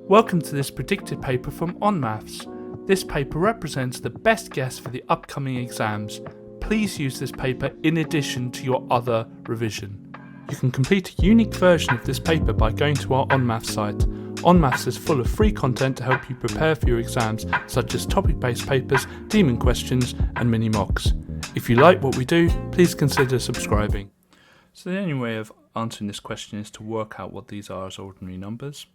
Welcome to this predicted paper from On Maths. This paper represents the best guess for the upcoming exams. Please use this paper in addition to your other revision. You can complete a unique version of this paper by going to our On Maths site. On Maths is full of free content to help you prepare for your exams, such as topic-based papers, demon questions, and mini mocks. If you like what we do, please consider subscribing. So the only way of answering this question is to work out what these are as ordinary numbers.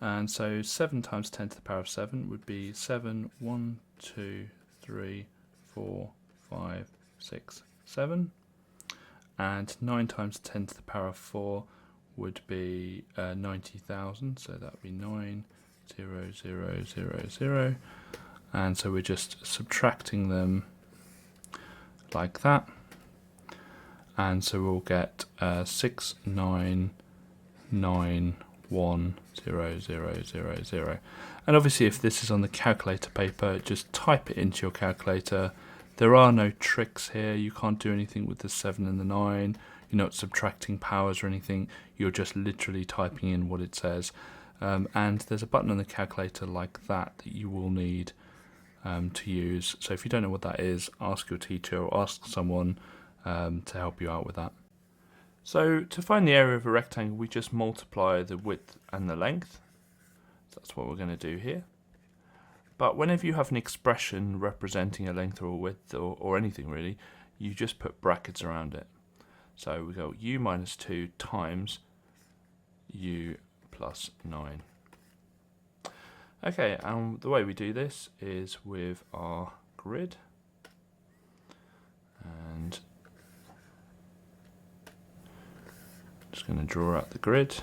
And so 7 times 10 to the power of 7 would be 7, 1, 2, 3, 4, 5, 6, 7. And 9 times 10 to the power of 4 would be 90,000. So that would be 9, 0, 0, 0, 0. And so we're just subtracting them like that. And so we'll get 6, 9, 9, 1, 0, 0, 0, 0. And obviously if this is on the calculator paper, just type it into your calculator. There are no tricks here. You can't do anything with the 7 and the 9. You're not subtracting powers or anything. You're just literally typing in what it says. And there's a button on the calculator like that that you will need to use. So if you don't know what that is, ask your teacher or ask someone to help you out with that. So to find the area of a rectangle, we just multiply the width and the length. So that's what we're going to do here. But whenever you have an expression representing a length or a width or anything really, you just put brackets around it. So we go u minus 2 times u plus 9. Okay, and the way we do this is with our grid. And just going to draw out the grid.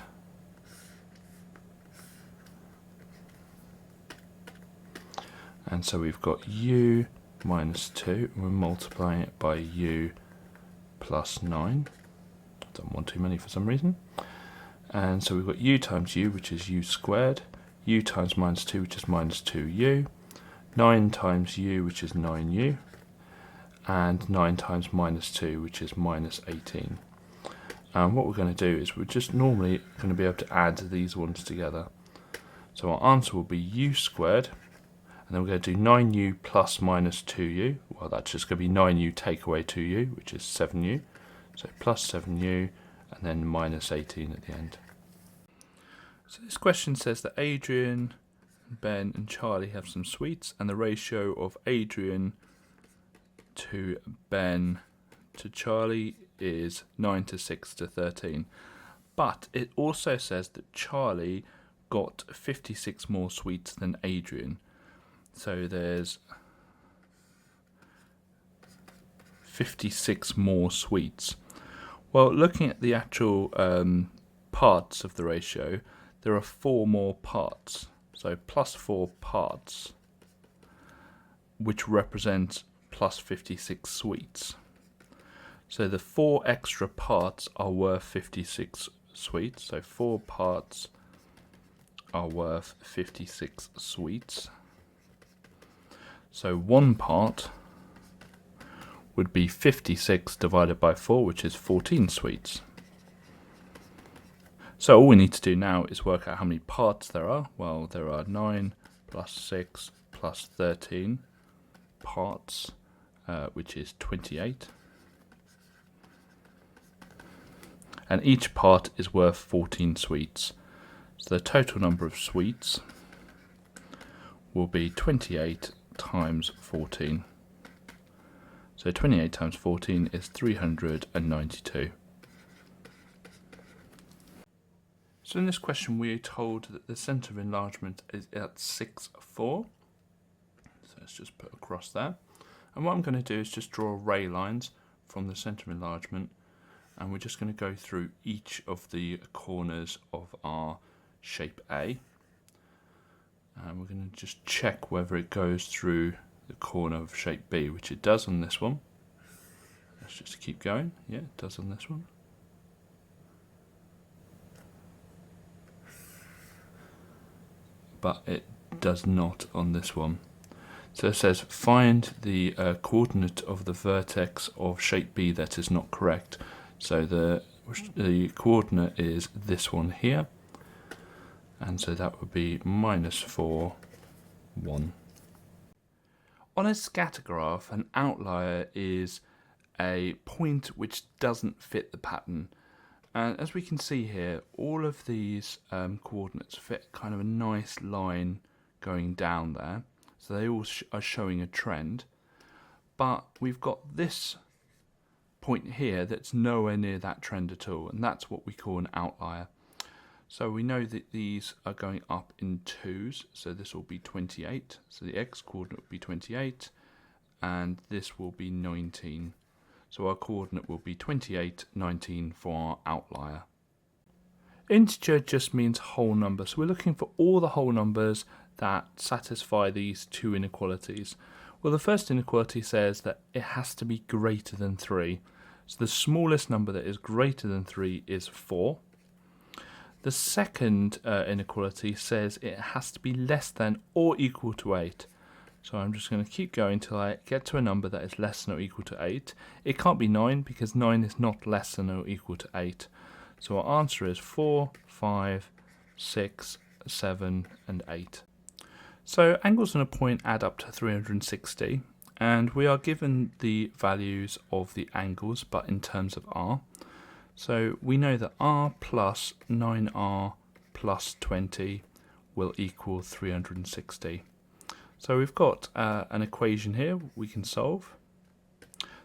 And so we've got u minus 2, and we're multiplying it by u plus 9. Don't want too many for some reason. And so we've got u times u, which is u squared, u times minus 2, which is minus 2u, 9 times u, which is 9u, and 9 times minus 2, which is minus 18. And what we're going to do is we're just normally going to be able to add these ones together. So our answer will be u squared, and then we're going to do 9u plus minus 2u. Well, that's just going to be 9u take away 2u, which is 7u. So plus 7u, and then minus 18 at the end. So this question says that Adrian, Ben, and Charlie have some sweets, and the ratio of Adrian to Ben to Charlie is 9 to 6 to 13. But it also says that Charlie got 56 more sweets than Adrian. So there's 56 more sweets. Well, looking at the actual parts of the ratio, there are 4 more parts. So plus 4 parts, which represent plus 56 sweets. So the 4 extra parts are worth 56 sweets. So 4 parts are worth 56 sweets. So 1 part would be 56 divided by 4, which is 14 sweets. So all we need to do now is work out how many parts there are. Well, there are 9 plus 6 plus 13 parts, which is 28. And each part is worth 14 sweets. So the total number of sweets will be 28 times 14. So 28 times 14 is 392. So in this question we are told that the centre of enlargement is at 6, 4. So let's just put across that. And what I'm going to do is just draw ray lines from the centre of enlargement, and we're just going to go through each of the corners of our shape A. And we're going to just check whether it goes through the corner of shape B, which it does on this one. Let's just keep going. Yeah, it does on this one. But it does not on this one. So it says find the coordinate of the vertex of shape B that is not correct. So the coordinate is this one here, and so that would be -4, 1. On a scatter graph, an outlier is a point which doesn't fit the pattern. And as we can see here, all of these coordinates fit kind of a nice line going down there. So they all are showing a trend. But we've got this point here that's nowhere near that trend at all, and that's what we call an outlier. So we know that these are going up in 2s, so this will be 28. So the x coordinate will be 28, and this will be 19. So our coordinate will be 28, 19 for our outlier. Integer just means whole number, so we're looking for all the whole numbers that satisfy these two inequalities. Well, the first inequality says that it has to be greater than 3. So the smallest number that is greater than 3 is 4. The second inequality says it has to be less than or equal to 8. So I'm just going to keep going until I get to a number that is less than or equal to 8. It can't be 9 because 9 is not less than or equal to 8. So our answer is 4, 5, 6, 7 and 8. So angles on a point add up to 360, and we are given the values of the angles but in terms of r. So we know that r plus 9r plus 20 will equal 360. So we've got an equation here we can solve.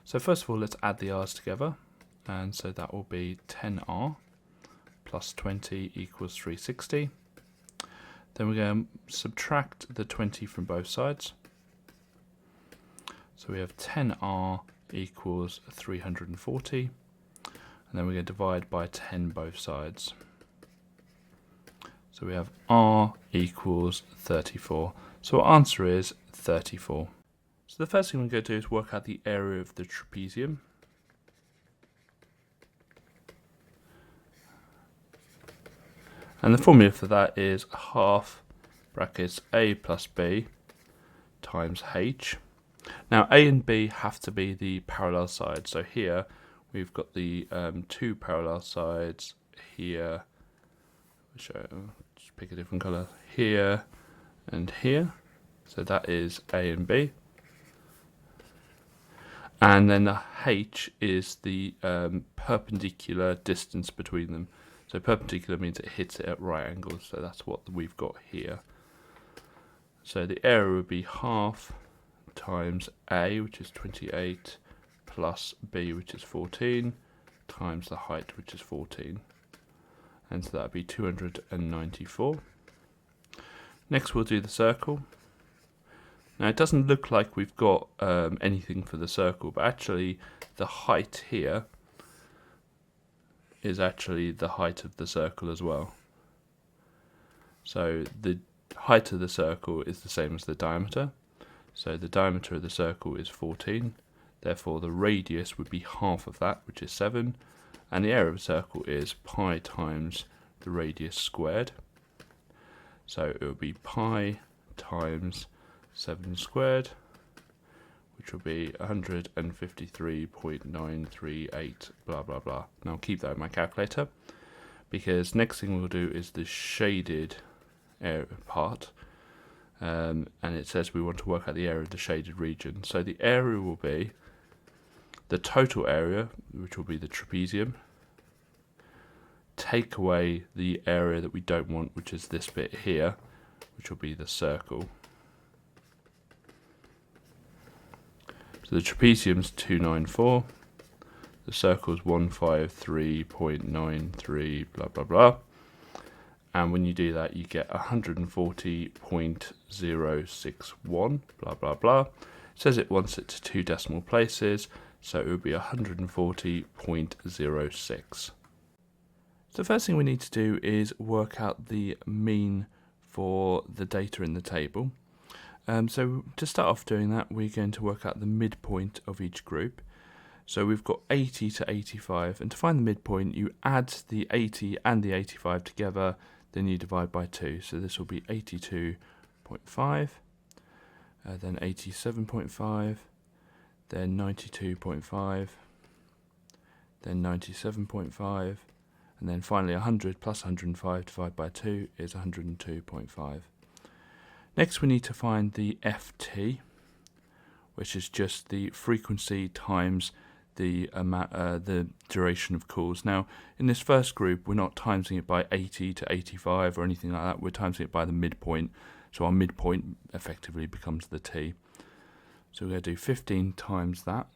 So first of all, let's add the r's together, and so that will be 10r plus 20 equals 360. Then we're going to subtract the 20 from both sides. So we have 10r equals 340. And then we're going to divide by 10 both sides. So we have r equals 34. So our answer is 34. So the first thing we're going to do is work out the area of the trapezium. And the formula for that is half brackets a plus b times h. Now a and b have to be the parallel sides. So here we've got the two parallel sides here. Just pick a different colour. Here and here. So that is a and b. And then the h is the perpendicular distance between them. So perpendicular means it hits it at right angles, so that's what we've got here. So the area would be half times a, which is 28, plus b, which is 14, times the height, which is 14. And so that would be 294. Next we'll do the circle. Now it doesn't look like we've got anything for the circle, but actually the height here is actually the height of the circle as well. So the height of the circle is the same as the diameter. So the diameter of the circle is 14. Therefore the radius would be half of that, which is 7. And the area of a circle is pi times the radius squared. So it would be pi times 7 squared, which will be 153.938 blah blah blah. Now keep that in my calculator, because next thing we'll do is the shaded area part, and it says we want to work out the area of the shaded region. So the area will be the total area, which will be the trapezium, take away the area that we don't want, which is this bit here, which will be the circle. So the trapezium's 294, the circle's 153.93 blah blah blah, and when you do that you get 140.061 blah blah blah. It says it wants it to 2 decimal places, so it would be 140.06. So the first thing we need to do is work out the mean for the data in the table. So to start off doing that, we're going to work out the midpoint of each group. So we've got 80 to 85, and to find the midpoint you add the 80 and the 85 together, then you divide by 2. So this will be 82.5, then 87.5, then 92.5, then 97.5, And then finally 100 plus 105 divided by 2 is 102.5. Next we need to find the ft, which is just the frequency times the duration of calls. Now, in this first group, we're not timesing it by 80 to 85 or anything like that. We're timesing it by the midpoint. So our midpoint effectively becomes the t. So we're going to do 15 times that,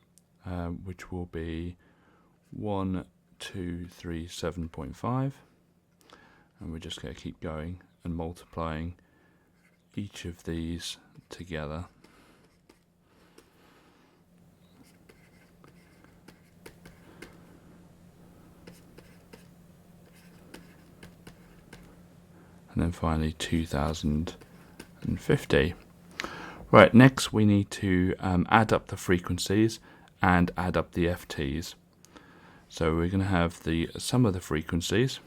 which will be 1237.5. And we're just going to keep going and multiplying each of these together. And then finally 2050. Right, next we need to add up the frequencies and add up the FTs. So we're going to have the sum of the frequencies.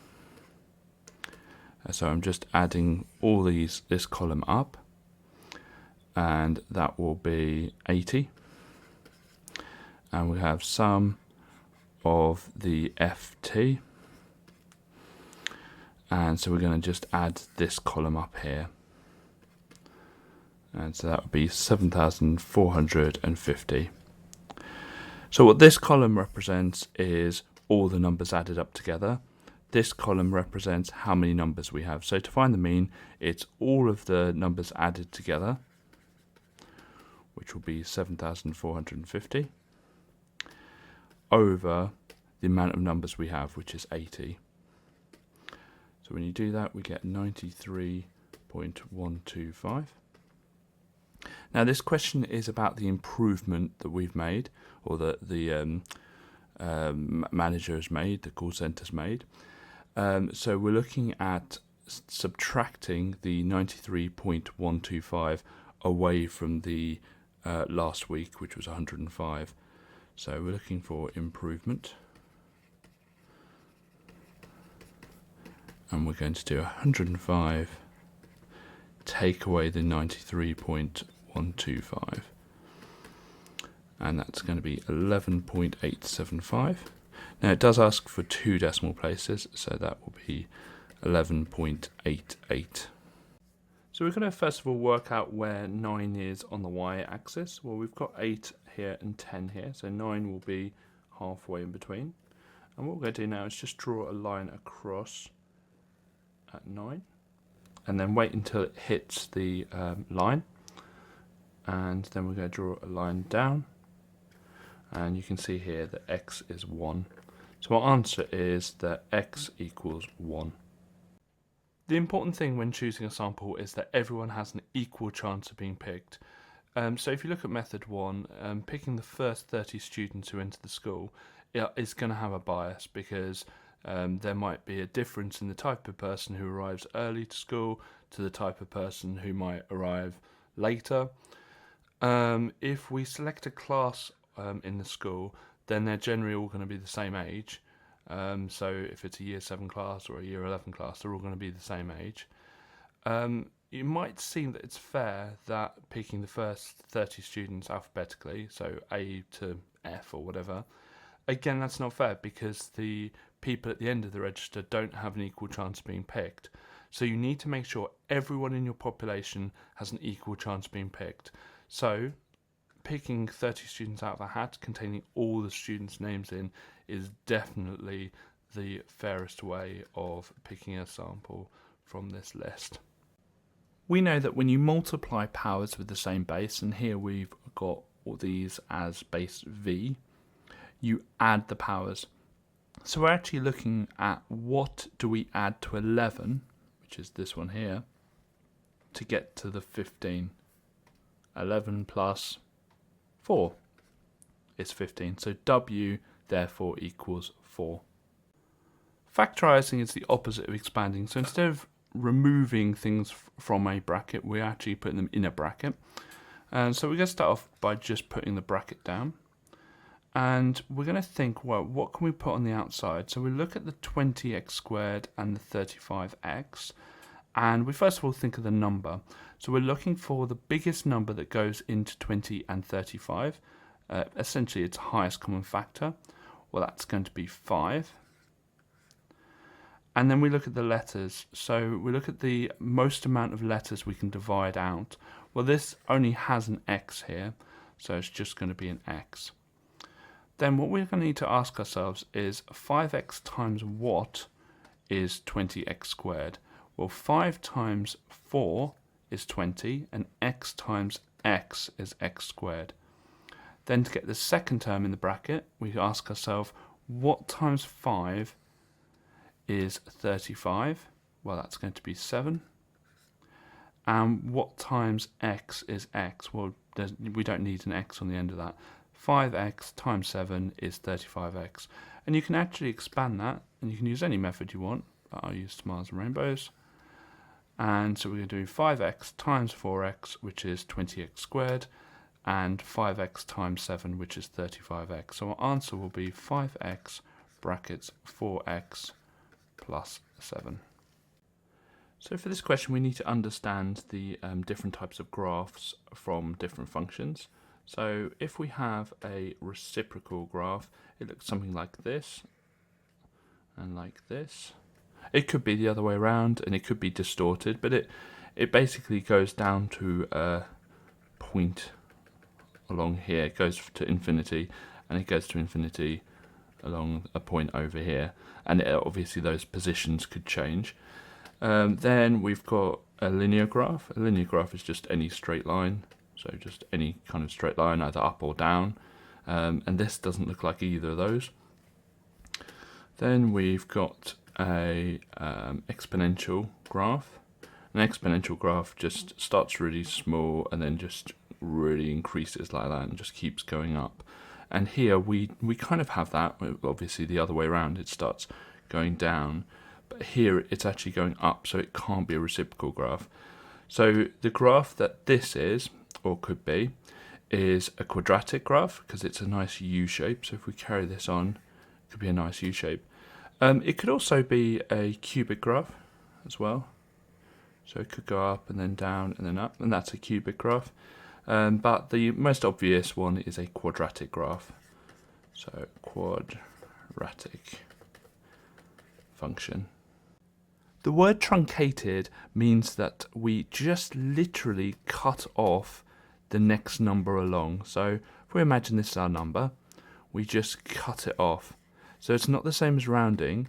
So I'm just adding all this column up, and that will be 80. And we have sum of the FT. And so we're going to just add this column up here. And so that would be 7,450. So what this column represents is all the numbers added up together. This column represents how many numbers we have. So to find the mean, it's all of the numbers added together, which will be 7,450, over the amount of numbers we have, which is 80. So when you do that, we get 93.125. Now this question is about the improvement that we've made, or that the manager has made, the call centre's made. So we're looking at subtracting the 93.125 away from the last week, which was 105. So we're looking for improvement. And we're going to do 105, take away the 93.125. And that's going to be 11.875. Now it does ask for 2 decimal places, so that will be 11.88. So we're going to first of all work out where 9 is on the y-axis. Well, we've got 8 here and 10 here, so 9 will be halfway in between. And what we're going to do now is just draw a line across at 9, and then wait until it hits the line, and then we're going to draw a line down, and you can see here that x is 1. So our answer is that x equals 1. The important thing when choosing a sample is that everyone has an equal chance of being picked. So if you look at method 1, picking the first 30 students who enter the school is going to have a bias, because there might be a difference in the type of person who arrives early to school to the type of person who might arrive later. If we select a class in the school, then they're generally all going to be the same age. So if it's a year 7 class or a year 11 class, they're all going to be the same age. It might seem that it's fair that picking the first 30 students alphabetically, so A to F or whatever, again, that's not fair, because the people at the end of the register don't have an equal chance of being picked. So you need to make sure everyone in your population has an equal chance of being picked. So picking 30 students out of a hat containing all the students' names in is definitely the fairest way of picking a sample from this list. We know that when you multiply powers with the same base, and here we've got all these as base v, you add the powers. So we're actually looking at what do we add to 11, which is this one here, to get to the 15. 11 plus 4 is 15. So W therefore equals 4. Factorising is the opposite of expanding. So instead of removing things from a bracket, we're actually putting them in a bracket. And so we're going to start off by just putting the bracket down. And we're going to think, well, what can we put on the outside? So we look at the 20x squared and the 35x. And we first of all think of the number. So we're looking for the biggest number that goes into 20 and 35. Essentially, its highest common factor. Well, that's going to be 5. And then we look at the letters. So we look at the most amount of letters we can divide out. Well, this only has an x here, so it's just going to be an x. Then what we're going to need to ask ourselves is 5x times what is 20x squared? Well, 5 times 4 is 20, and x times x is x squared. Then to get the second term in the bracket, we ask ourselves, what times 5 is 35? Well, that's going to be 7. And what times x is x? Well, we don't need an x on the end of that. 5x times 7 is 35x. And you can actually expand that, and you can use any method you want, but I'll use smiles and rainbows. And so we're going to do 5x times 4x, which is 20x squared, and 5x times 7, which is 35x. So our answer will be 5x brackets 4x plus 7. So for this question, we need to understand the different types of graphs from different functions. So if we have a reciprocal graph, it looks something like this and like this. It could be the other way around, and it could be distorted, but it basically goes down to a point along here. It goes to infinity, and it goes to infinity along a point over here. And obviously those positions could change. Then we've got a linear graph. A linear graph is just any straight line, so just any kind of straight line, either up or down. And this doesn't look like either of those. Then we've got a exponential graph. An exponential graph just starts really small and then just really increases like that and just keeps going up. And here we kind of have that, obviously the other way around, it starts going down, but here it's actually going up, so it can't be a reciprocal graph. So the graph that this is, or could be, is a quadratic graph, because it's a nice U shape. So if we carry this on, it could be a nice U shape. It could also be a cubic graph as well. So it could go up and then down and then up, and that's a cubic graph. But the most obvious one is a quadratic graph. So quadratic function. The word truncated means that we just literally cut off the next number along. So if we imagine this is our number, we just cut it off. So it's not the same as rounding.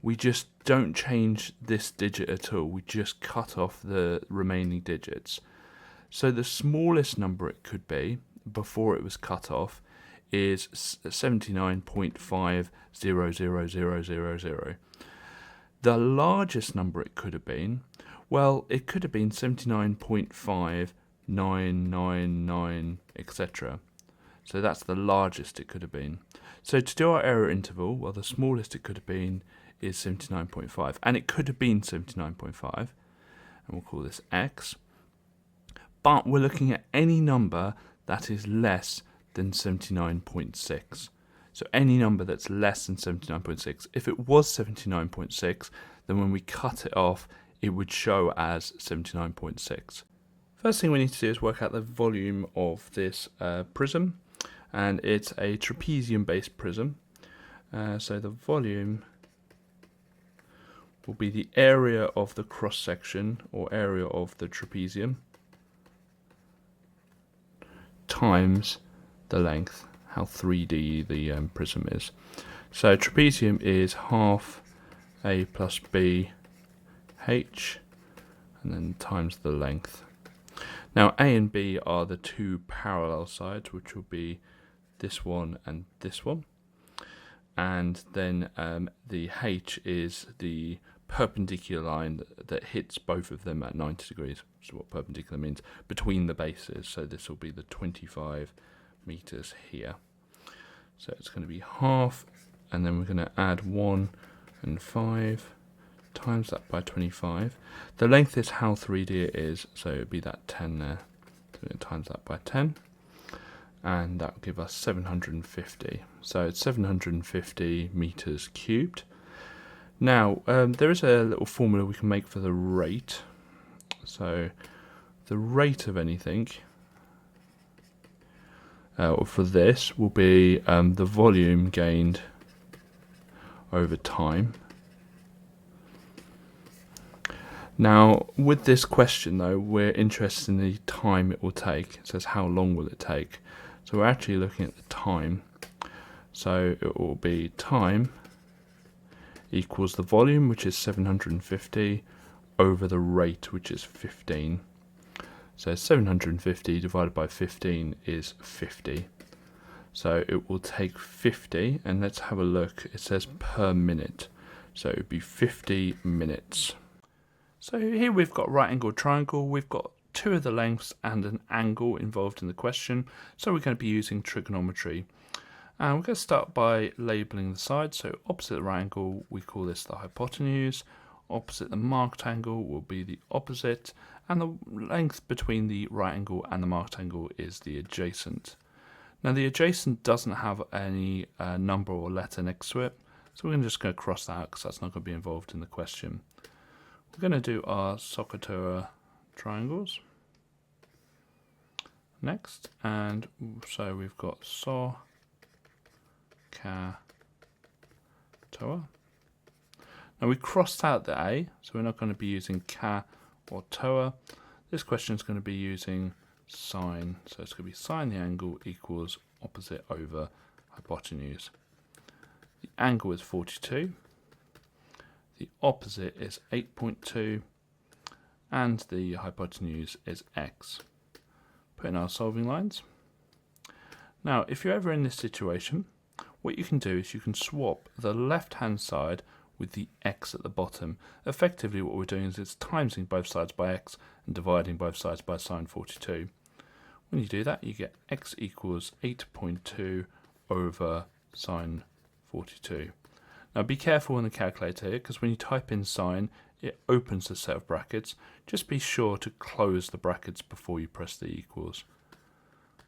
We just don't change this digit at all. We just cut off the remaining digits. So the smallest number it could be before it was cut off is 79.500000. The largest number it could have been, well, it could have been 79.5999, etc. So that's the largest it could have been. So to do our error interval, well, the smallest it could have been is 79.5, and it could have been 79.5, and we'll call this x. But we're looking at any number that is less than 79.6. So any number that's less than 79.6. If it was 79.6, then when we cut it off, it would show as 79.6. First thing we need to do is work out the volume of this prism, and it's a trapezium-based prism. So the volume will be the area of the cross-section, or area of the trapezium, times the length, how 3D the prism is. So trapezium is half a plus b h, and then times the length. Now a and b are the two parallel sides, which will be this one and this one. And then the h is the perpendicular line that hits both of them at 90 degrees, which is what perpendicular means, between the bases. So this will be the 25 meters here. So it's going to be half, and then we're going to add 1 and 5, times that by 25. The length is how 3D it is, so it would be that 10 there. So we're going to times that by 10, and that will give us 750. So it's 750 meters cubed. Now, there is a little formula we can make for the rate. So the rate of anything, for this, will be the volume gained over time. Now, with this question though, we're interested in the time it will take. It says how long will it take. So we're actually looking at the time. So it will be time equals the volume, which is 750, over the rate, which is 15. So 750 divided by 15 is 50. So it will take 50, and let's have a look. It says per minute. So it would be 50 minutes. So here we've got a right angled triangle, we've got two of the lengths and an angle involved in the question, so we're going to be using trigonometry. And we're going to start by labelling the sides. So opposite the right angle, we call this the hypotenuse, opposite the marked angle will be the opposite, and the length between the right angle and the marked angle is the adjacent. Now the adjacent doesn't have any number or letter next to it, so we're just going to cross that out because that's not going to be involved in the question. We're going to do our SOHCAHTOA triangles next, and so we've got SOHCAHTOA. Now we crossed out the A, so we're not going to be using Ka or Toa. This question is going to be using sine, so it's going to be sine the angle equals opposite over hypotenuse. The angle is 42. The opposite is 8.2, and the hypotenuse is x. Put in our solving lines. Now, if you're ever in this situation, what you can do is you can swap the left-hand side with the x at the bottom. Effectively, what we're doing is it's timesing both sides by x and dividing both sides by sine 42. When you do that, you get x equals 8.2 over sine 42. Now be careful in the calculator here, because when you type in sine, it opens the set of brackets. Just be sure to close the brackets before you press the equals.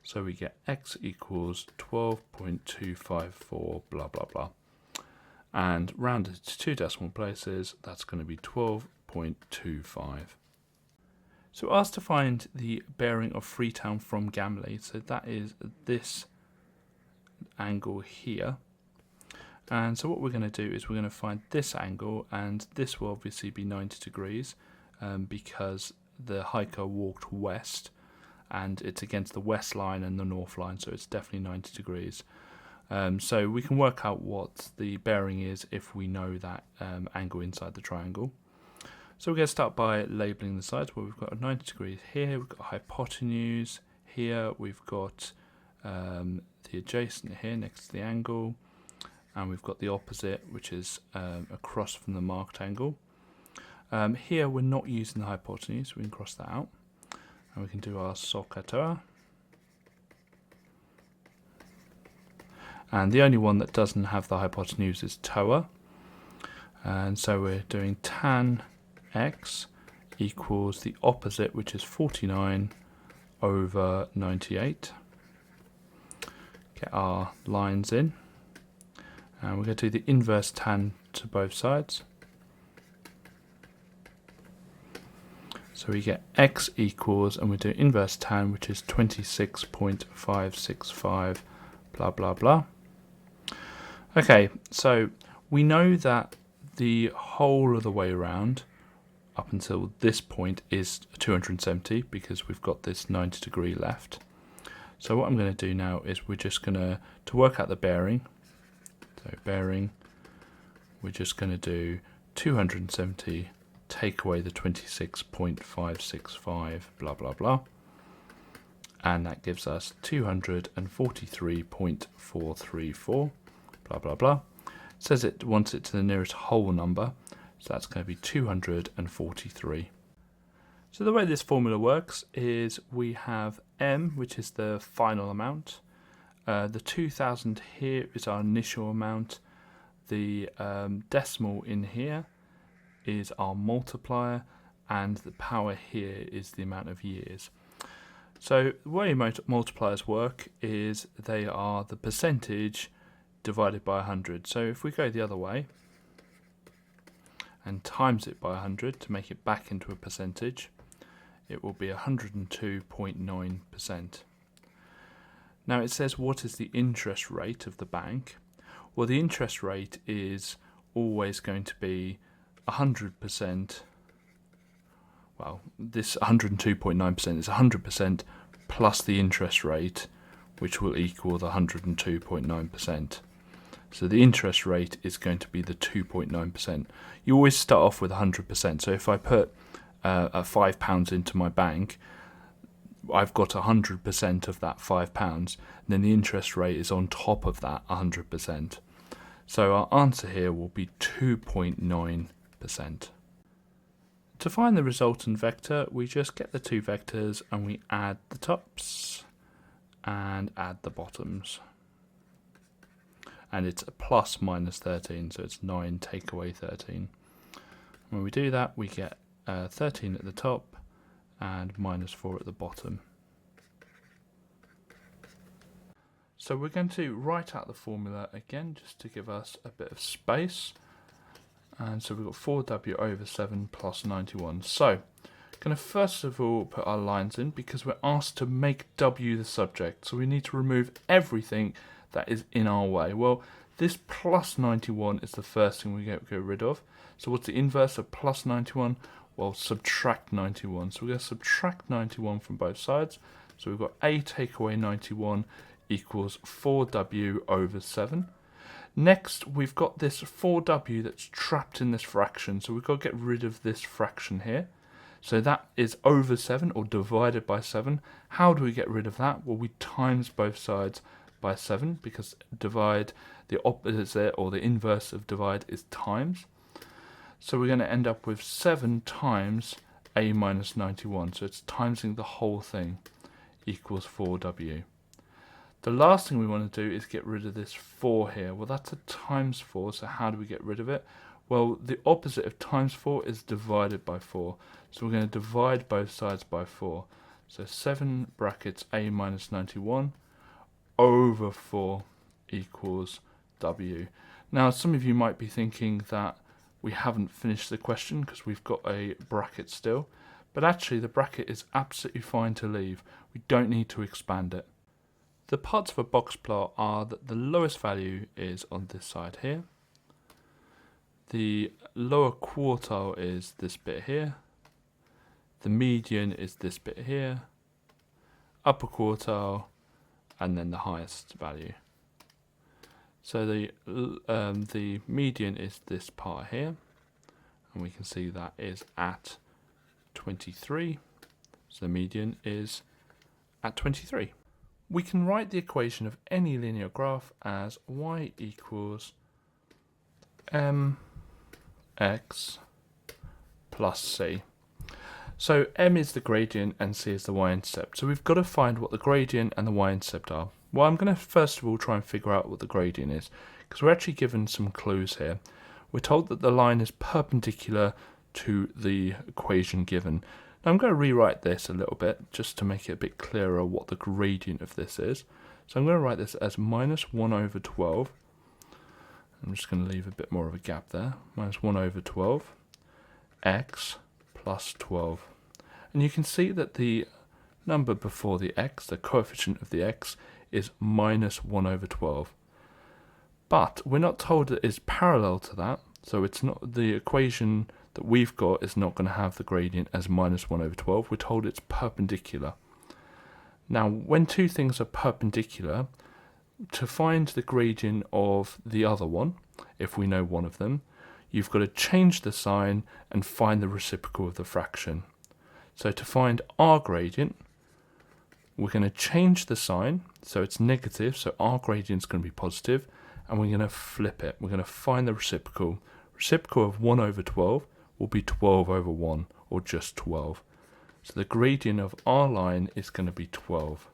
So we get x equals 12.254 blah blah blah. And rounded to two decimal places, that's going to be 12.25. So we're asked to find the bearing of Freetown from Gamley. So that is this angle here. And so what we're going to do is we're going to find this angle, and this will obviously be 90 degrees because the hiker walked west, and it's against the west line and the north line, so it's definitely 90 degrees. So we can work out what the bearing is if we know that angle inside the triangle. So we're going to start by labelling the sides. Well, we've got a 90 degrees here, we've got a hypotenuse here, we've got the adjacent here next to the angle, and we've got the opposite, which is across from the marked angle. Here we're not using the hypotenuse, so we can cross that out. And we can do our SOHCAHTOA. And the only one that doesn't have the hypotenuse is TOA. And so we're doing tan x equals the opposite, which is 49 over 98. Get our lines in. And we're going to do the inverse tan to both sides. So we get x equals, and we do inverse tan, which is 26.565, blah, blah, blah. Okay, so we know that the whole of the way around, up until this point, is 270, because we've got this 90 degree left. So what I'm going to do now is we're just going to work out the bearing. So bearing, we're just going to do 270, take away the 26.565, blah, blah, blah. And that gives us 243.434, blah, blah, blah. It says it wants it to the nearest whole number, so that's going to be 243. So the way this formula works is we have m, which is the final amount. The 2000 here is our initial amount. The decimal in here is our multiplier, and the power here is the amount of years. So the way multipliers work is they are the percentage divided by 100. So if we go the other way and times it by 100 to make it back into a percentage, it will be 102.9%. Now it says, what is the interest rate of the bank? Well, the interest rate is always going to be 100% well, this 102.9% is 100% plus the interest rate, which will equal the 102.9%. So the interest rate is going to be the 2.9%. You always start off with 100%. So if I put £5 into my bank, I've got 100% of that £5, and then the interest rate is on top of that 100%. So our answer here will be 2.9%. To find the resultant vector, we just get the two vectors and we add the tops and add the bottoms. And it's a plus minus 13, so it's 9 take away 13. When we do that, we get 13 at the top and minus 4 at the bottom. So we're going to write out the formula again, just to give us a bit of space. And so we've got 4w over 7 plus 91. So, going to first of all put our lines in, because we're asked to make w the subject. So we need to remove everything that is in our way. Well, this plus 91 is the first thing we get rid of. So what's the inverse of plus 91? Well, subtract 91. So we're going to subtract 91 from both sides. So we've got a take away 91 equals 4w over 7. Next, we've got this 4w that's trapped in this fraction, so we've got to get rid of this fraction here. So that is over 7, or divided by 7. How do we get rid of that? Well, we times both sides by 7, because divide, the opposite or the inverse of divide is times. So we're going to end up with 7 times a minus 91, so it's timesing the whole thing, equals 4w. The last thing we want to do is get rid of this 4 here. Well, that's a times 4, so how do we get rid of it? Well, the opposite of times 4 is divided by 4. So we're going to divide both sides by 4. So 7 brackets a minus 91 over 4 equals w. Now, some of you might be thinking that we haven't finished the question because we've got a bracket still. But actually, the bracket is absolutely fine to leave. We don't need to expand it. The parts of a box plot are that the lowest value is on this side here. The lower quartile is this bit here. The median is this bit here. Upper quartile, and then the highest value. So the median is this part here, and we can see that is at 23. So the median is at 23. We can write the equation of any linear graph as y equals mx plus c. So m is the gradient and c is the y-intercept. So we've got to find what the gradient and the y-intercept are. Well, I'm going to first of all try and figure out what the gradient is, because we're actually given some clues here. We're told that the line is perpendicular to the equation given. Now I'm going to rewrite this a little bit just to make it a bit clearer what the gradient of this is. So I'm going to write this as minus 1 over 12. I'm just going to leave a bit more of a gap there. Minus 1 over 12 x plus 12. And you can see that the number before the x, the coefficient of the x, is minus 1 over 12. But we're not told that it's parallel to that, so it's not the equation that we've got is not going to have the gradient as minus 1 over 12. We're told it's perpendicular. Now, when two things are perpendicular, to find the gradient of the other one, if we know one of them, you've got to change the sign and find the reciprocal of the fraction. So to find our gradient, we're going to change the sign, so it's negative, so our gradient is going to be positive, and we're going to flip it. We're going to find the reciprocal. Reciprocal of 1 over 12 will be 12 over 1, or just 12. So the gradient of our line is going to be 12.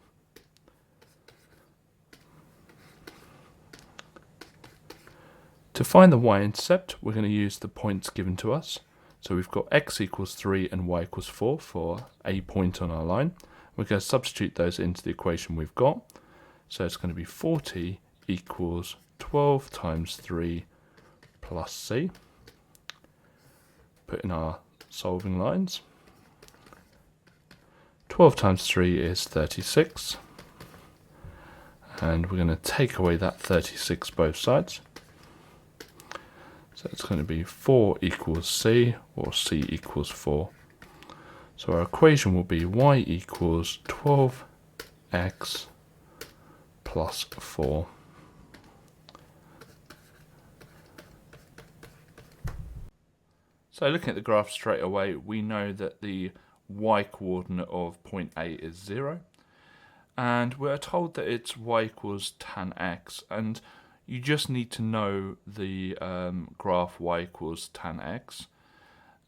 To find the y-intercept, we're going to use the points given to us. So we've got x equals 3 and y equals 4 for a point on our line. We're going to substitute those into the equation we've got. So it's going to be 40 equals 12 times 3 plus c. Put in our solving lines. 12 times 3 is 36. And we're going to take away that 36 both sides. So it's going to be 4 equals c, or c equals 4. So our equation will be y equals 12x plus 4. So looking at the graph straight away, we know that the y-coordinate of point A is 0. And we're told that it's y equals tan x. And you just need to know the graph y equals tan x.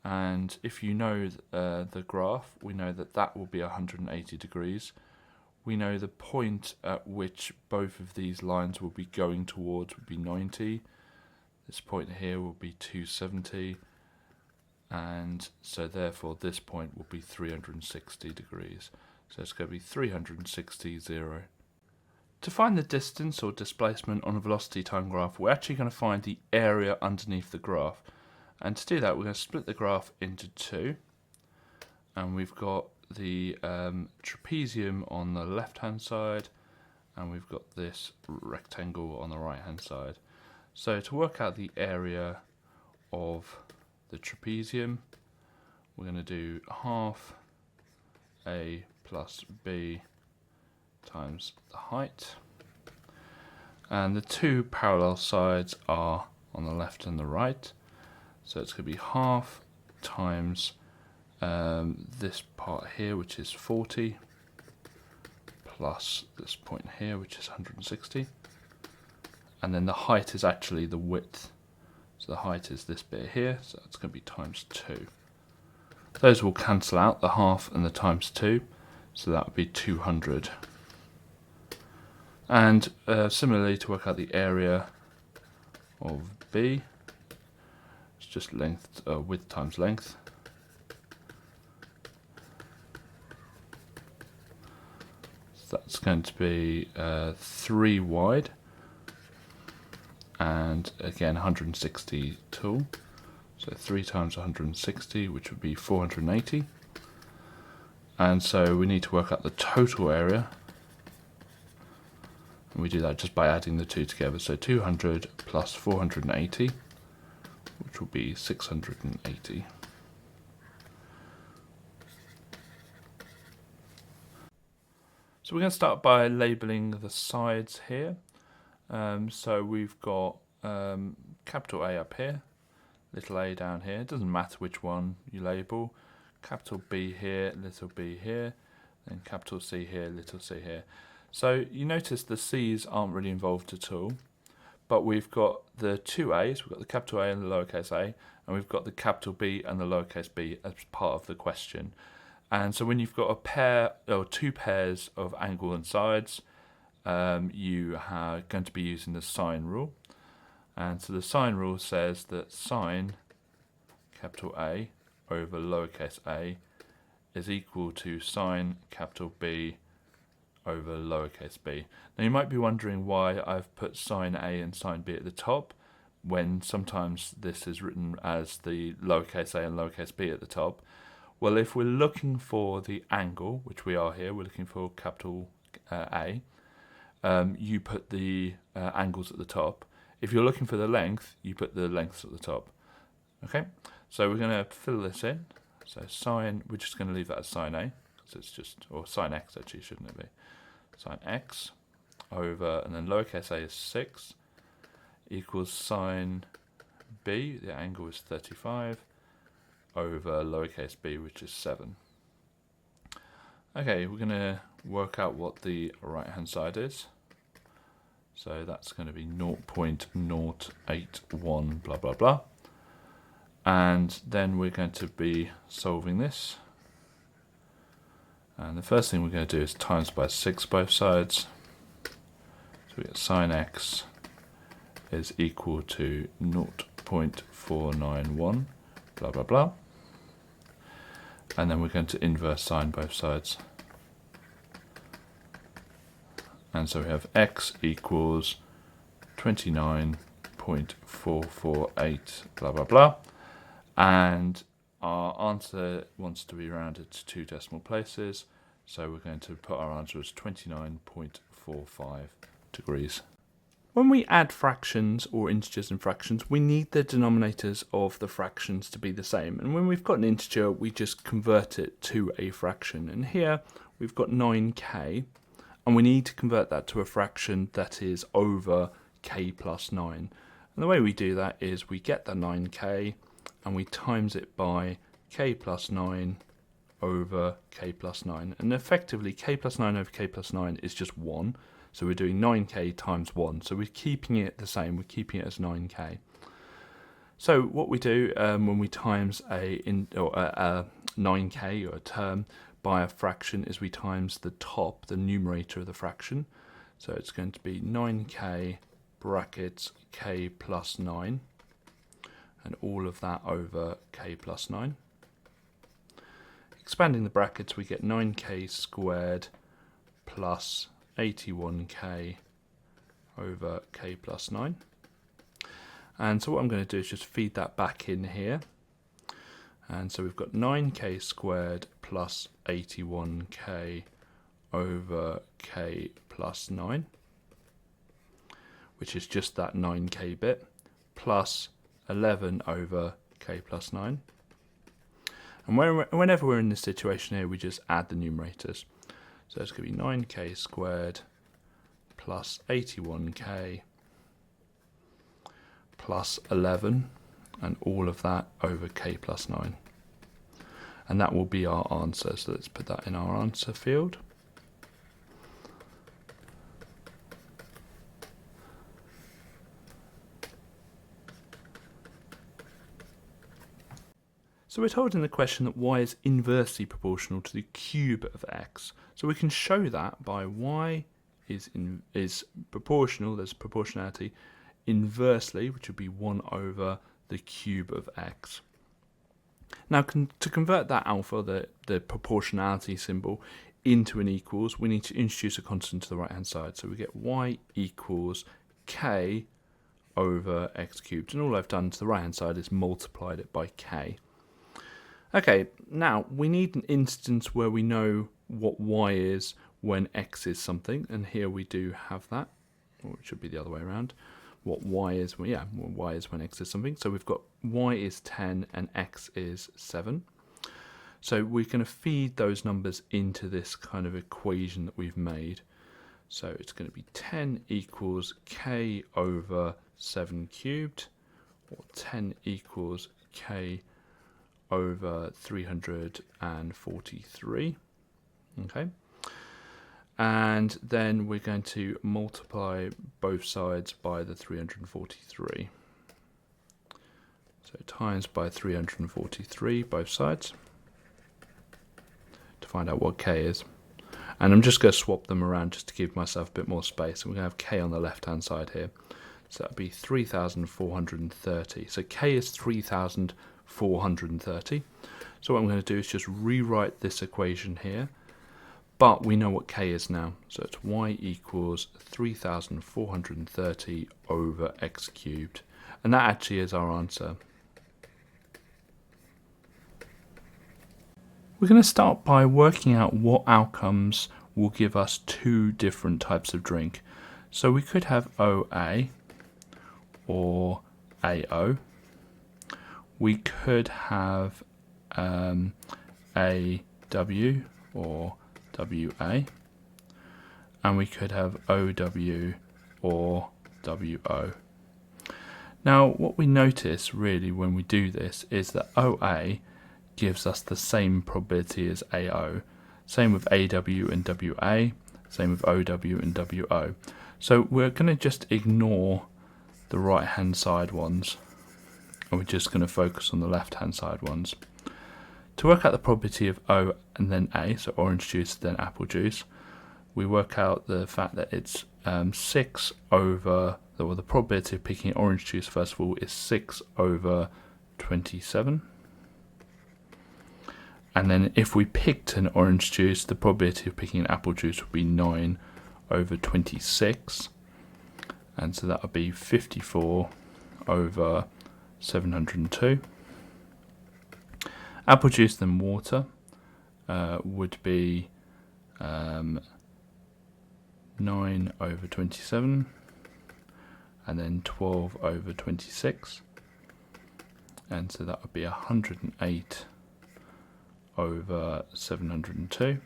And if you know the graph, we know that that will be 180 degrees. We know the point at which both of these lines will be going towards would be 90. This point here will be 270. And so therefore this point will be 360 degrees. So it's going to be 360, 0. To find the distance or displacement on a velocity time graph, we're actually going to find the area underneath the graph. And to do that, we're going to split the graph into two. And we've got the trapezium on the left-hand side, and we've got this rectangle on the right-hand side. So to work out the area of the trapezium, we're going to do half A plus B times the height. And the two parallel sides are on the left and the right. So it's going to be half times this part here, which is 40, plus this point here, which is 160. And then the height is actually the width. So the height is this bit here, so it's going to be times 2. Those will cancel out, the half and the times 2, so that would be 200. And similarly, to work out the area of B, it's just length, width times length. So that's going to be 3 wide, and again 160 tall. So 3 times 160, which would be 480. And so we need to work out the total area. And we do that just by adding the two together. So 200 plus 480, which will be 680. So we're going to start by labelling the sides here. So we've got capital A up here, little a down here. It doesn't matter which one you label. Capital B here, little b here, then capital C here, little c here. So you notice the C's aren't really involved at all, but we've got the two A's, we've got the capital A and the lowercase a, and we've got the capital B and the lowercase b as part of the question. And so when you've got a pair or two pairs of angle and sides, you are going to be using the sine rule. And so the sine rule says that sine capital A over lowercase a is equal to sine capital B over lowercase b. Now you might be wondering why I've put sine A and sine B at the top, when sometimes this is written as the lowercase a and lowercase b at the top. Well, if we're looking for the angle, which we are here, we're looking for capital A, you put the angles at the top. If you're looking for the length, you put the lengths at the top. Okay, so we're going to fill this in. So sine, we're just going to leave that as sine A, because it's just, or sine x actually, shouldn't it be? Sine x over, and then lowercase a is 6, equals sine B, the angle is 35, over lowercase b, which is 7. Okay, we're going to work out what the right hand side is. So that's going to be 0.081 blah blah blah. And then we're going to be solving this. And the first thing we're going to do is times by 6 both sides. So we get sine x is equal to 0.491 blah blah blah. And then we're going to inverse sine both sides. And so we have x equals 29.448 blah blah blah. And our answer wants to be rounded to 2 decimal places. So we're going to put our answer as 29.45 degrees. When we add fractions or integers and fractions, we need the denominators of the fractions to be the same. And when we've got an integer, we just convert it to a fraction. And here we've got 9k, and we need to convert that to a fraction that is over k plus 9. And the way we do that is we get the 9k and we times it by k plus 9 over k plus 9. And effectively, k plus 9 over k plus 9 is just 1. So we're doing 9k times 1. So we're keeping it the same. We're keeping it as 9k. So what we do when we times a 9k or a term by a fraction is we times the top, the numerator of the fraction. So it's going to be 9k brackets k plus 9. And all of that over k plus 9. Expanding the brackets, we get 9k squared plus 81k over k plus 9. And so what I'm going to do is just feed that back in here. And so we've got 9k squared plus 81k over k plus 9, which is just that 9k bit, plus 11 over k plus 9. And whenever we're in this situation here, we just add the numerators. So it's going to be 9k squared plus 81k plus 11, and all of that over k plus 9. And that will be our answer. So let's put that in our answer field. So we're told in the question that y is inversely proportional to the cube of x. So we can show that by y is proportional, there's proportionality, inversely, which would be 1 over the cube of x. Now to convert that alpha, the proportionality symbol, into an equals, we need to introduce a constant to the right hand side. So we get y equals k over x cubed. And all I've done to the right hand side is multiplied it by k. Okay, now we need an instance where we know what y is when x is something, and here we do have that, or it should be the other way around. What y is, well, yeah, what y is when x is something. So we've got y is 10 and x is 7. So we're going to feed those numbers into this kind of equation that we've made. So it's going to be 10 equals k over 7 cubed, or 10 equals k over 343. Okay, and then we're going to multiply both sides by the 343. So times by 343 both sides to find out what k is. And I'm just going to swap them around just to give myself a bit more space. And we're going to have k on the left hand side here. So that would be 3,430. So k is 3,430. So what I'm going to do is just rewrite this equation here, but we know what k is now. So it's y equals 3,430 over x cubed. And that actually is our answer. We're going to start by working out what outcomes will give us two different types of drink. So we could have OA or AO. We could have AW or WA, and we could have OW or WO. Now what we notice really when we do this is that OA gives us the same probability as AO, same with AW and WA, same with OW and WO. So we're going to just ignore the right hand side ones, and we're just going to focus on the left hand side ones. To work out the probability of O and then A, so orange juice then apple juice, we work out the fact that it's 6 over, well, the probability of picking orange juice first of all is 6 over 27. And then if we picked an orange juice, the probability of picking an apple juice would be 9 over 26. And so that would be 54 over 702. Apple juice then water would be 9 over 27, and then 12 over 26. And so that would be 108 over 702. And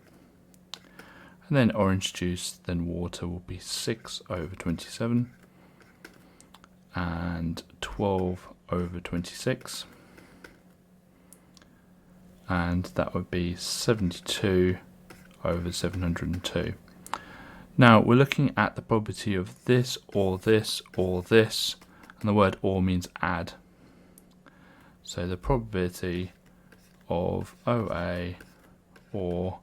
then orange juice, then water will be 6 over 27 and 12 over 26. And that would be 72 over 702. Now we're looking at the probability of this or this or this, and the word or means add. So the probability of OA or,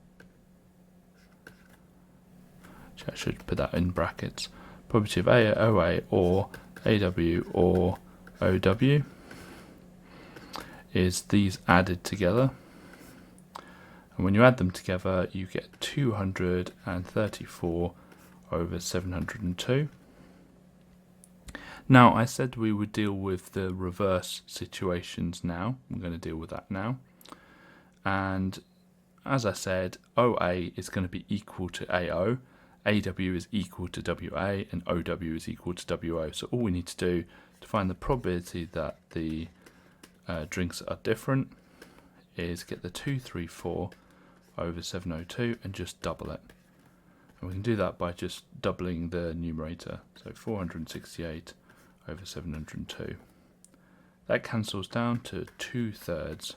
I should put that in brackets, probability of OA or AW or OW is these added together. And when you add them together, you get 234 over 702. Now, I said we would deal with the reverse situations now. I'm going to deal with that now. And as I said, OA is going to be equal to AO, AW is equal to WA, and OW is equal to WO. So all we need to do to find the probability that the drinks are different is get the 234 over 702 and just double it. And we can do that by just doubling the numerator. So 468 over 702. That cancels down to 2/3.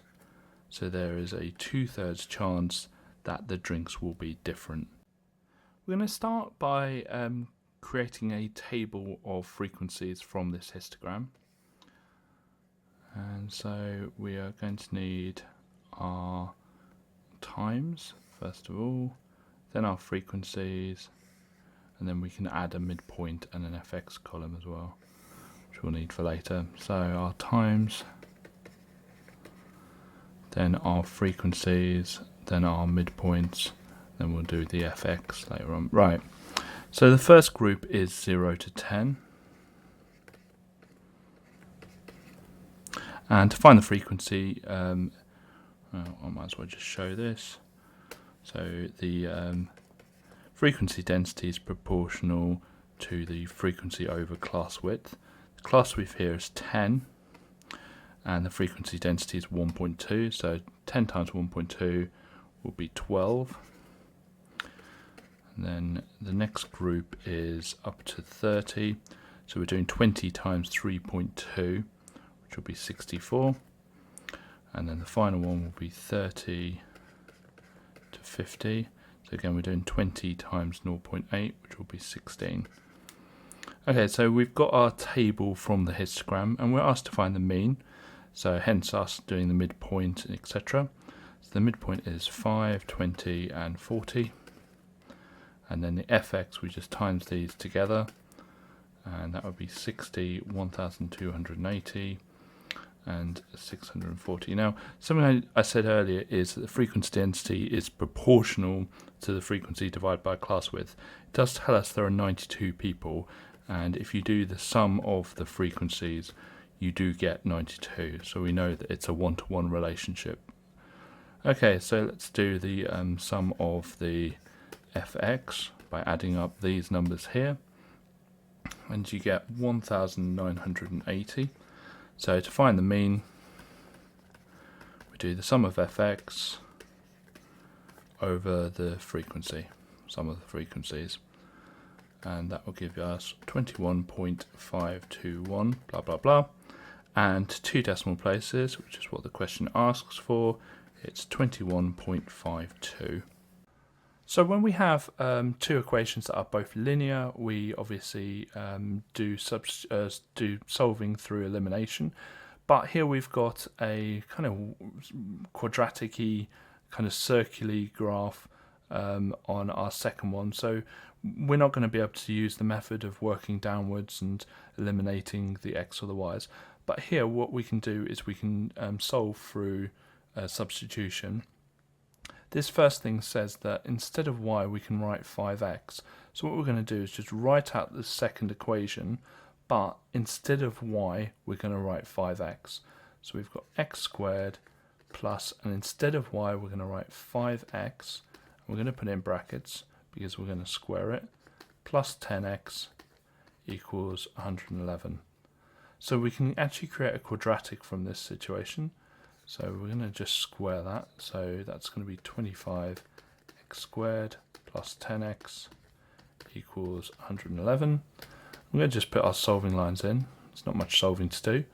So there is a 2/3 chance that the drinks will be different. We're going to start by creating a table of frequencies from this histogram. And so we are going to need our times, first of all, then our frequencies, and then we can add a midpoint and an FX column as well, which we'll need for later. So our times, then our frequencies, then our midpoints, then we'll do the FX later on. Right, so the first group is 0 to 10. And to find the frequency, I might as well just show this. So the frequency density is proportional to the frequency over class width. The class width here is 10, and the frequency density is 1.2. So 10 times 1.2 will be 12. And then the next group is up to 30. So we're doing 20 times 3.2, which will be 64. And then the final one will be 30 to 50. So again, we're doing 20 times 0.8, which will be 16. Okay, so we've got our table from the histogram, and we're asked to find the mean. So hence us doing the midpoint, etc. So the midpoint is 5, 20, and 40. And then the FX, we just times these together, and that would be 60, 1,280, and 640. Now, something I said earlier is that the frequency density is proportional to the frequency divided by class width. It does tell us there are 92 people, and if you do the sum of the frequencies, you do get 92. So we know that it's a one-to-one relationship. Okay, so let's do the sum of the FX by adding up these numbers here, and you get 1,980. So to find the mean, we do the sum of FX over the frequency, sum of the frequencies, and that will give us 21.521, blah blah blah, and 2 decimal places, which is what the question asks for. It's 21.52. So when we have two equations that are both linear, we obviously do solving through elimination. But here we've got a kind of quadratic-y, kind of circular graph on our second one. So we're not going to be able to use the method of working downwards and eliminating the x or the y's. But here what we can do is we can solve through substitution. This first thing says that instead of y we can write 5x. So what we're going to do is just write out the second equation, but instead of y we're going to write 5x. So we've got x squared plus, and instead of y we're going to write 5x. We're going to put it in brackets because we're going to square it, plus 10x equals 111. So we can actually create a quadratic from this situation. So we're going to just square that. So that's going to be 25x squared plus 10x equals 111. I'm going to just put our solving lines in. There's not much solving to do,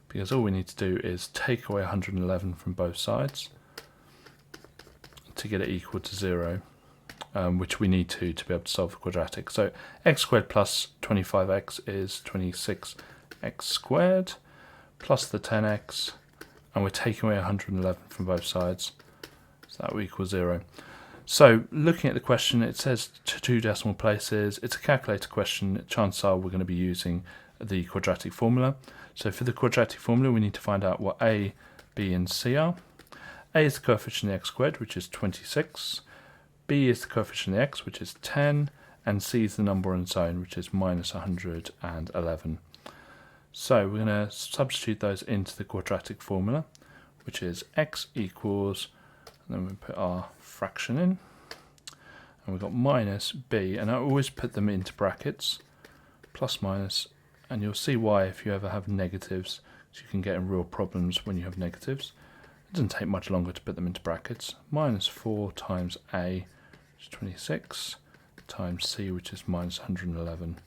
because all we need to do is take away 111 from both sides to get it equal to 0, which we need to be able to solve the quadratic. So x squared plus 25x is 26x squared plus the 10x, and we're taking away 111 from both sides, so that will equal 0. So looking at the question, it says to 2 decimal places. It's a calculator question. Chances are we're going to be using the quadratic formula. So for the quadratic formula, we need to find out what a, b, and c are. A is the coefficient of the x squared, which is 26. B is the coefficient of the x, which is 10. And c is the number on its own, which is minus 111. So we're going to substitute those into the quadratic formula, which is x equals, and then we put our fraction in, and we've got minus b, and I always put them into brackets, plus minus, and you'll see why if you ever have negatives, so you can get in real problems when you have negatives. It doesn't take much longer to put them into brackets. Minus 4 times a, which is 26, times c, which is minus 111.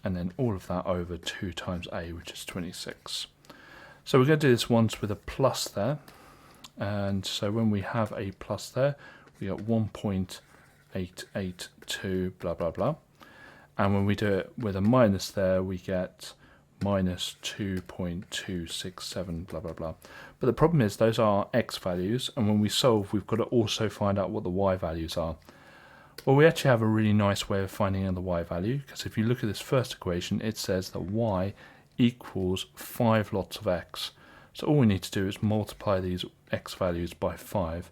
And then all of that over 2 times a, which is 26. So we're going to do this once with a plus there. And so when we have a plus there, we get 1.882 blah blah blah. And when we do it with a minus there, we get minus 2.267 blah blah blah. But the problem is those are x values, and when we solve, we've got to also find out what the y values are. Well, we actually have a really nice way of finding out the y value, because if you look at this first equation, it says that y equals 5 lots of x. So all we need to do is multiply these x values by 5.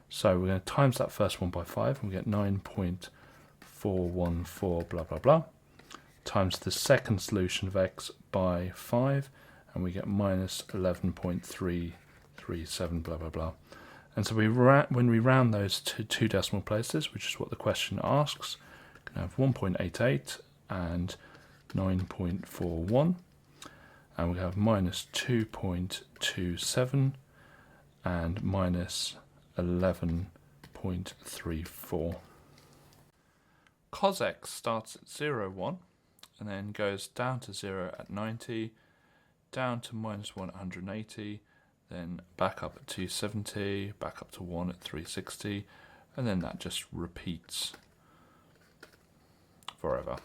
So we're going to times that first one by 5, and we get 9.414 blah blah blah, times the second solution of x by 5, and we get minus 11.337 blah blah blah. And so when we round those to 2 decimal places, which is what the question asks, we can have 1.88 and 9.41, and we have minus 2.27 and minus 11.34. Cos x starts at 0, 1, and then goes down to 0 at 90, down to minus 1 at 180, then back up at 270, back up to 1 at 360, and then that just repeats forever.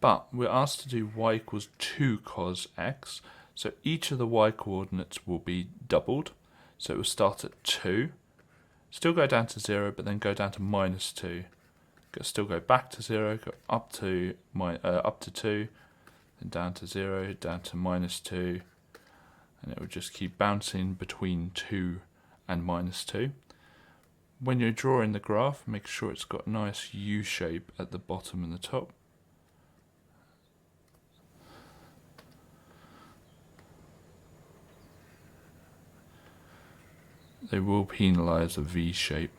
But we're asked to do y equals 2 cos x, so each of the y coordinates will be doubled. So it will start at 2, still go down to 0, but then go down to minus 2. Still go back to 0, go up to 2, then down to 0, down to minus 2, and it will just keep bouncing between 2 and minus 2. When you're drawing the graph, make sure it's got a nice U shape at the bottom and the top. They will penalise a V shape.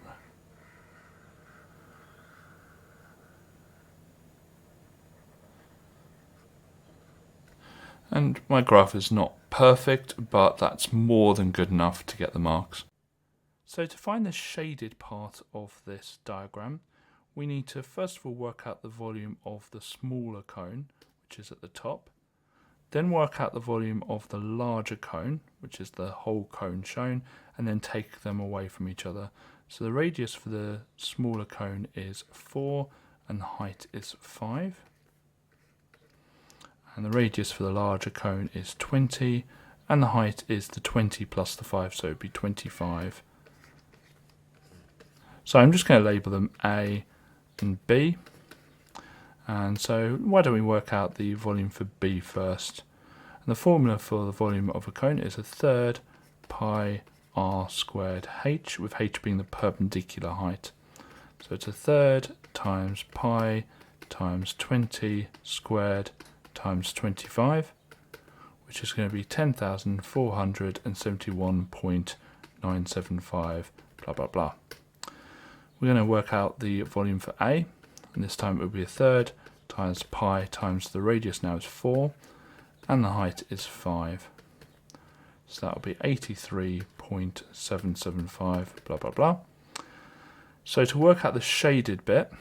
And my graph is not perfect, but that's more than good enough to get the marks. So to find the shaded part of this diagram, we need to first of all work out the volume of the smaller cone, which is at the top. Then work out the volume of the larger cone, which is the whole cone shown, and then take them away from each other. So the radius for the smaller cone is 4 and the height is 5. And the radius for the larger cone is 20 and the height is the 20 plus the 5, so it would be 25. So I'm just going to label them A and B. And so why don't we work out the volume for B first? And the formula for the volume of a cone is 1/3 pi r squared h, with h being the perpendicular height. So it's 1/3 times pi times 20 squared times 25, which is going to be 10,471.975 blah blah blah. We're going to work out the volume for A, and this time it will be 1/3 times pi times the radius now is 4, and the height is 5. So that will be 83.775, blah, blah, blah. So to work out the shaded bit,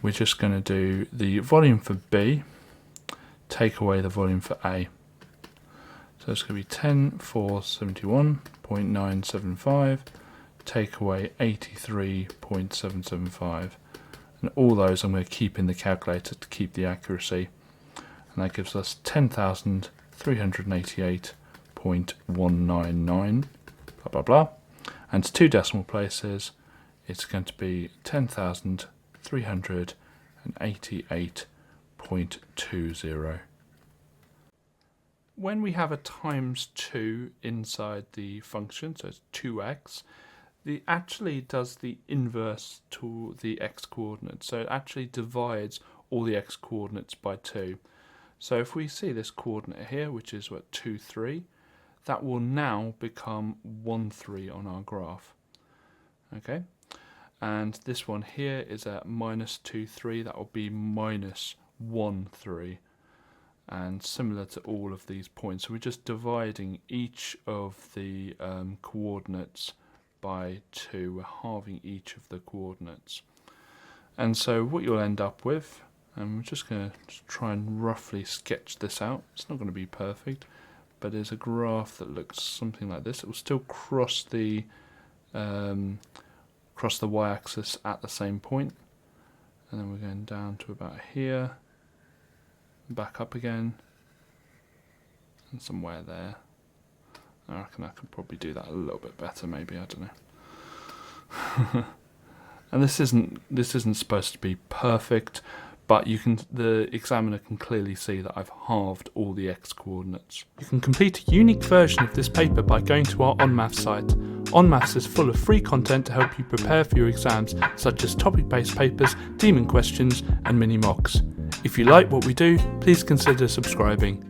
we're just going to do the volume for B, take away the volume for A. So it's going to be 10,471.975, take away 83.775. And all those I'm going to keep in the calculator to keep the accuracy. And that gives us 10,388.199, blah, blah, blah. And to 2 decimal places, it's going to be 10,388.20. When we have a times 2 inside the function, so it's 2x, it actually does the inverse to the x coordinates. So it actually divides all the x coordinates by 2. So if we see this coordinate here, which is what, 2, 3, that will now become 1, 3 on our graph. Okay, and this one here is at minus 2, 3, that will be minus 1, 3. And similar to all of these points, so we're just dividing each of the coordinates by 2, we're halving each of the coordinates. And so what you'll end up with, and we're just going to try and roughly sketch this out, it's not going to be perfect, but there's a graph that looks something like this. It will still cross the y-axis at the same point, and then we're going down to about here, back up again, and somewhere there. I reckon I could probably do that a little bit better, maybe, I don't know. And this isn't supposed to be perfect, but the examiner can clearly see that I've halved all the x coordinates. You can complete a unique version of this paper by going to our OnMaths site. OnMaths is full of free content to help you prepare for your exams, such as topic-based papers, demon questions, and mini mocks. If you like what we do, please consider subscribing.